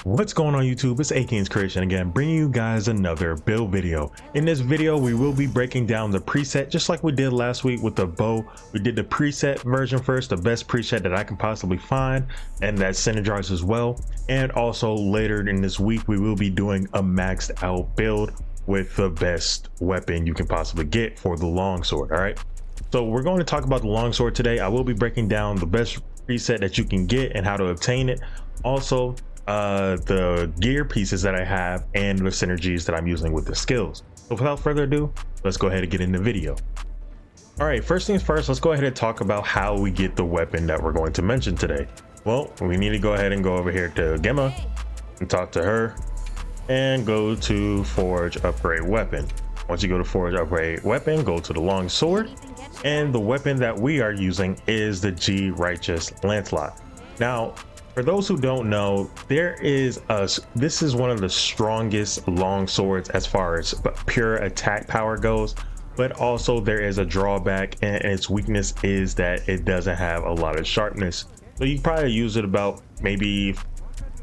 What's going on YouTube? It's AKingsCreation again, bringing you guys another build video. In this video, we will be breaking down the preset just like we did last week with the bow. We did the preset version first, the best preset that I can possibly find, and that synergizes as well. And also later in this week, we will be doing a maxed out build with the best weapon you can possibly get for the longsword. All right, so we're going to talk about the longsword today. I will be breaking down the best preset that you can get and how to obtain it. Also, the gear pieces that I have and the synergies that I'm using with the skills. So without further ado, let's go ahead and get in the video. All right, first things first, let's go ahead and talk about how we get the weapon that we're going to mention today. Well, we need to go ahead and go over here to Gemma and talk to her and go to Forge Upgrade Weapon. Once you go to Forge Upgrade Weapon, go to the long sword, and the weapon that we are using is the Ferocious Longsword. Now, for those who don't know, this is one of the strongest long swords as far as pure attack power goes, but also there is a drawback, and its weakness is that it doesn't have a lot of sharpness. So you probably use it about maybe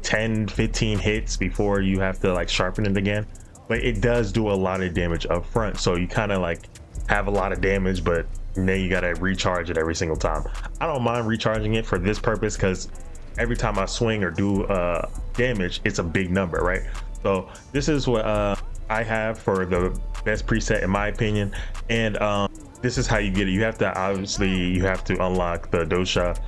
10-15 hits before you have to like sharpen it again, but it does do a lot of damage up front, so you kind of like have a lot of damage, but then you got to recharge it every single time. I don't mind recharging it for this purpose because every time I swing or do damage, it's a big number, right? So this is what I have for the best preset in my opinion, and this is how you get it. You have to unlock the dosha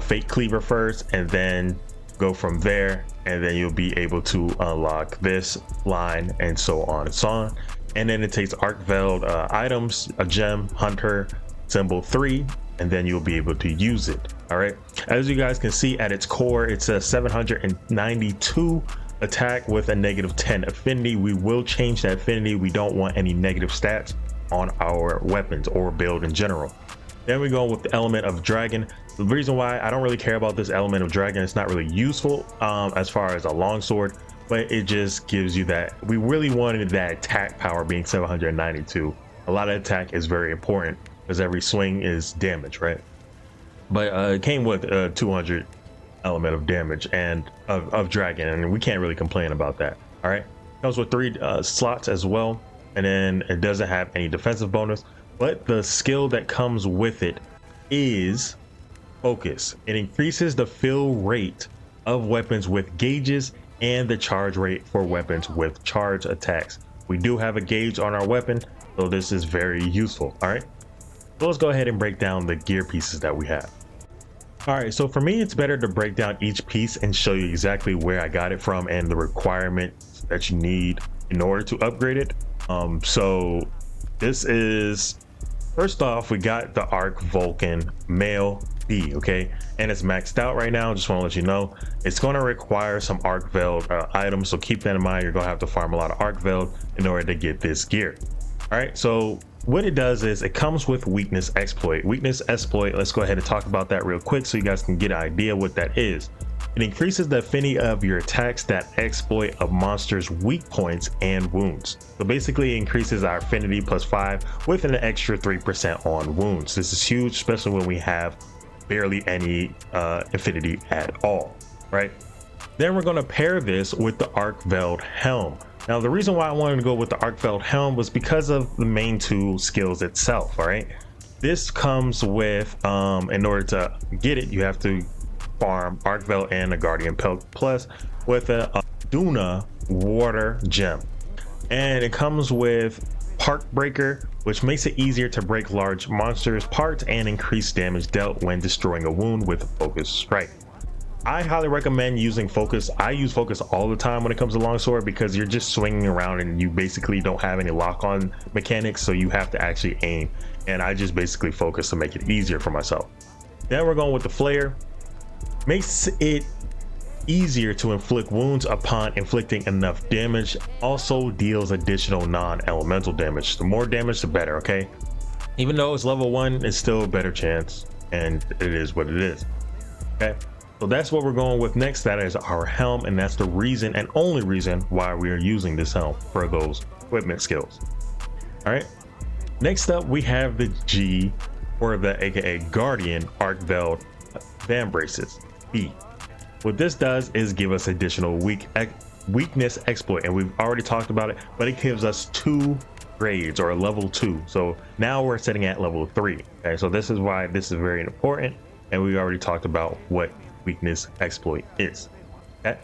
fate cleaver first, and then go from there, and then you'll be able to unlock this line and so on and so on. And then it takes arc veiled items, a gem, hunter, symbol 3, and then you'll be able to use it. All right, as you guys can see, at its core, it's a 792 attack with a -10 affinity. We will change that affinity. We don't want any negative stats on our weapons or build in general. Then we go with the element of dragon. The reason why I don't really care about this element of dragon, it's not really useful as far as a longsword, but it just gives you that. We really wanted that attack power being 792. A lot of attack is very important because every swing is damage, right? But it came with 200 element of damage and of dragon, and we can't really complain about that. All right, comes with 3 slots as well, and then it doesn't have any defensive bonus, but the skill that comes with it is focus. It increases the fill rate of weapons with gauges and the charge rate for weapons with charge attacks. We do have a gauge on our weapon, so this is very useful. All right, so let's go ahead and break down the gear pieces that we have. All right, so for me, it's better to break down each piece and show you exactly where I got it from and the requirements that you need in order to upgrade it. So this is, first off, we got the Arc Vulcan Male B, okay, and it's maxed out right now. Just want to let you know it's going to require some arc veiled items, so keep that in mind. You're going to have to farm a lot of arc veiled in order to get this gear. All right, so what it does is it comes with weakness exploit. Let's go ahead and talk about that real quick so you guys can get an idea what that is. It increases the affinity of your attacks that exploit a monster's weak points and wounds. So basically it increases our affinity +5 with an extra 3% on wounds. This is huge, especially when we have barely any affinity at all, right? Then we're going to pair this with the arc veiled helm. Now, the reason why I wanted to go with the arc veiled helm was because of the main 2 skills itself. All right, this comes with in order to get it, you have to farm arc veiled and a guardian pelt plus with a Duna water gem, and it comes with Park Breaker, which makes it easier to break large monsters parts and increase damage dealt when destroying a wound with focus strike. I highly recommend using focus. I use focus all the time when it comes to longsword because you're just swinging around and you basically don't have any lock-on mechanics, so you have to actually aim, and I just basically focus to make it easier for myself. Then we're going with the flare. Makes it easier to inflict wounds upon inflicting enough damage. Also deals additional non-elemental damage. The more damage, the better, okay? Even though it's level 1, it's still a better chance, and it is what it is, okay? So that's what we're going with next. That is our helm, and that's the reason and only reason why we are using this helm for those equipment skills. All right, next up we have the G, or the aka Guardian Arc Veiled Van Braces B. what this does is give us additional weakness exploit, and we've already talked about it, but it gives us 2 grades or level 2. So now we're sitting at level 3. Okay, so this is why this is very important, and we already talked about what weakness exploit is. Okay,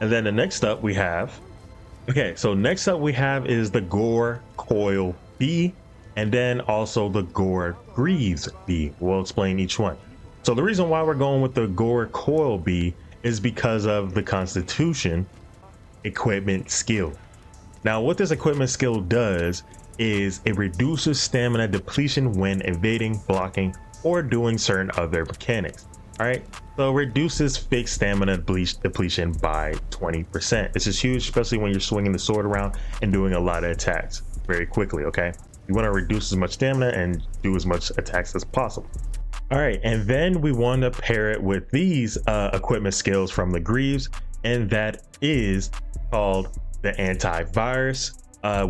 and then the next up we have, next up we have is the Gore Coil B, and then also the Gore Greaves B. We'll explain each one. So the reason why we're going with the Gore Coil B is because of the Constitution equipment skill. Now what this equipment skill does is it reduces stamina depletion when evading, blocking, or doing certain other mechanics. All right, so reduces fixed stamina depletion by 20%. This is huge, especially when you're swinging the sword around and doing a lot of attacks very quickly. Okay, you want to reduce as much stamina and do as much attacks as possible. All right, and then we want to pair it with these equipment skills from the Greaves, and that is called the Antivirus.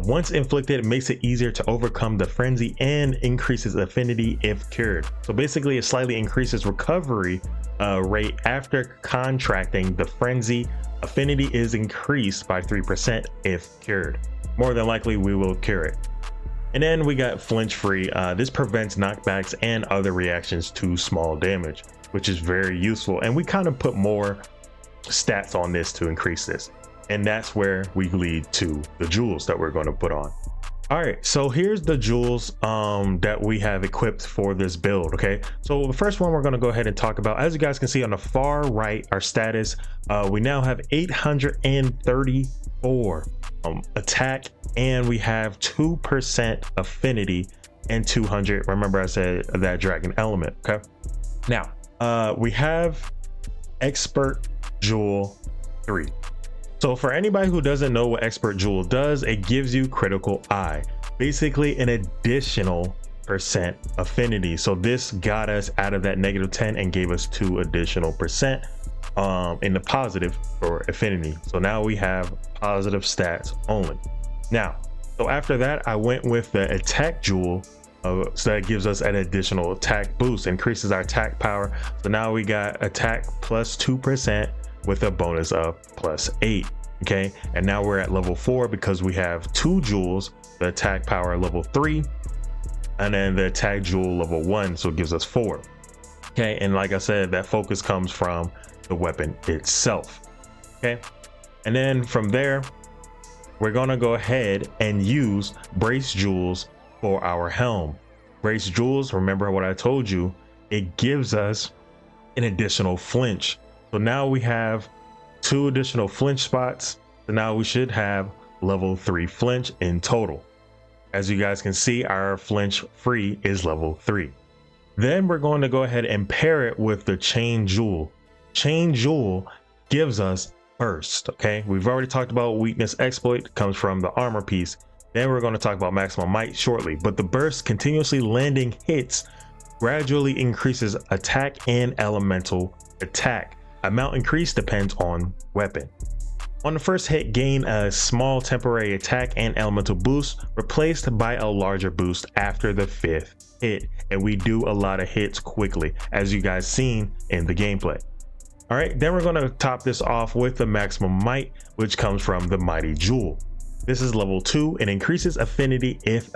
Once inflicted, it makes it easier to overcome the frenzy and increases affinity if cured. So basically it slightly increases recovery rate after contracting the frenzy. Affinity is increased by 3% if cured. More than likely we will cure it. And then we got flinch free. This prevents knockbacks and other reactions to small damage, which is very useful, and we kind of put more stats on this to increase this. And that's where we lead to the jewels that we're going to put on. All right, so here's the jewels that we have equipped for this build. Okay, so the first one we're going to go ahead and talk about, as you guys can see on the far right, our status, we now have 834 attack, and we have 2% affinity and 200. Remember I said that dragon element. Okay, now we have expert jewel 3. So for anybody who doesn't know what expert jewel does, it gives you critical eye, basically an additional % affinity. So this got us out of that -10 and gave us 2 additional % in the positive for affinity. So now we have positive stats only. Now, so after that, I went with the attack jewel. So that gives us an additional attack boost, increases our attack power. So now we got attack plus 2% with a bonus of +8. Okay, and now we're at level 4 because we have 2 jewels, the attack power level 3, and then the attack jewel level 1, so it gives us 4. Okay, and like I said, that focus comes from the weapon itself. Okay, and then from there we're gonna go ahead and use brace jewels for our helm. Brace jewels, remember what I told you, it gives us an additional flinch. So now we have 2 additional flinch spots. So now we should have level 3 flinch in total. As you guys can see, our flinch free is level 3. Then we're going to go ahead and pair it with the chain jewel. Chain jewel gives us burst. Okay, we've already talked about weakness exploit, comes from the armor piece. Then we're going to talk about maximum might shortly, but the burst continuously landing hits gradually increases attack and elemental attack. Amount increase depends on weapon. On the first hit, gain a small temporary attack and elemental boost, replaced by a larger boost after the 5th hit, and we do a lot of hits quickly, as you guys seen in the gameplay. All right, then we're going to top this off with the maximum might, which comes from the mighty jewel. This is level 2 and increases affinity if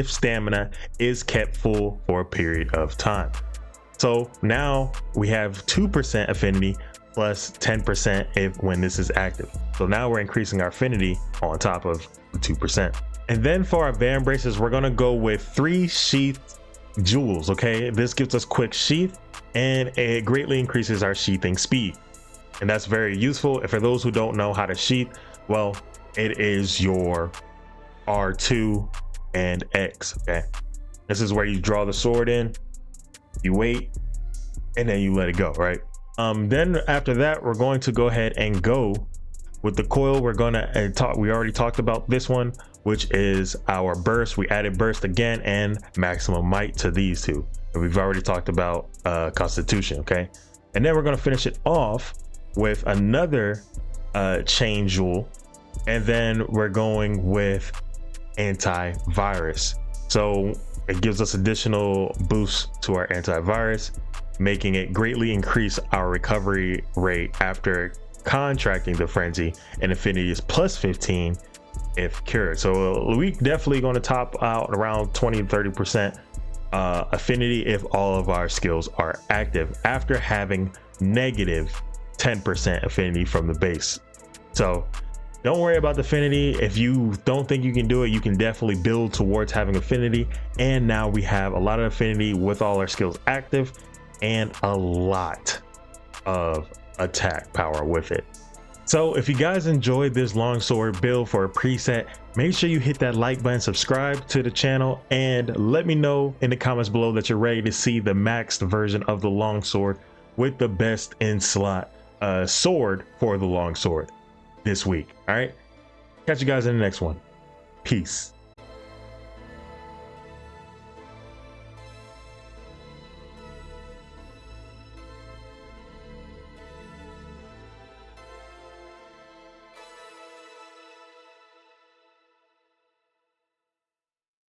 stamina is kept full for a period of time. So now we have 2% affinity plus 10% when this is active. So now we're increasing our affinity on top of the 2%. And then for our van braces, we're gonna go with 3 sheath jewels. Okay, this gives us quick sheath and it greatly increases our sheathing speed. And that's very useful. And for those who don't know how to sheath, well, it is your R2 and X. Okay, this is where you draw the sword in, you wait, and then you let it go, right? Then after that, we're going to go ahead and go with the coil. We're gonna we already talked about this one, which is our burst. We added burst again and maximum might to these 2, and we've already talked about constitution. Okay, and then we're gonna finish it off with another chain jewel, and then we're going with antivirus. So it gives us additional boosts to our antivirus. making it greatly increase our recovery rate after contracting the frenzy, and affinity is plus 15 if cured. So we definitely going to top out around 20-30% affinity if all of our skills are active after having negative 10% affinity from the base. So don't worry about the affinity. If you don't think you can do it, you can definitely build towards having affinity. And now we have a lot of affinity with all our skills active and a lot of attack power with it. So if you guys enjoyed this longsword build for a preset, make sure you hit that like button, subscribe to the channel, and let me know in the comments below that you're ready to see the maxed version of the longsword with the best in slot sword for the longsword this week. All right, catch you guys in the next one. Peace.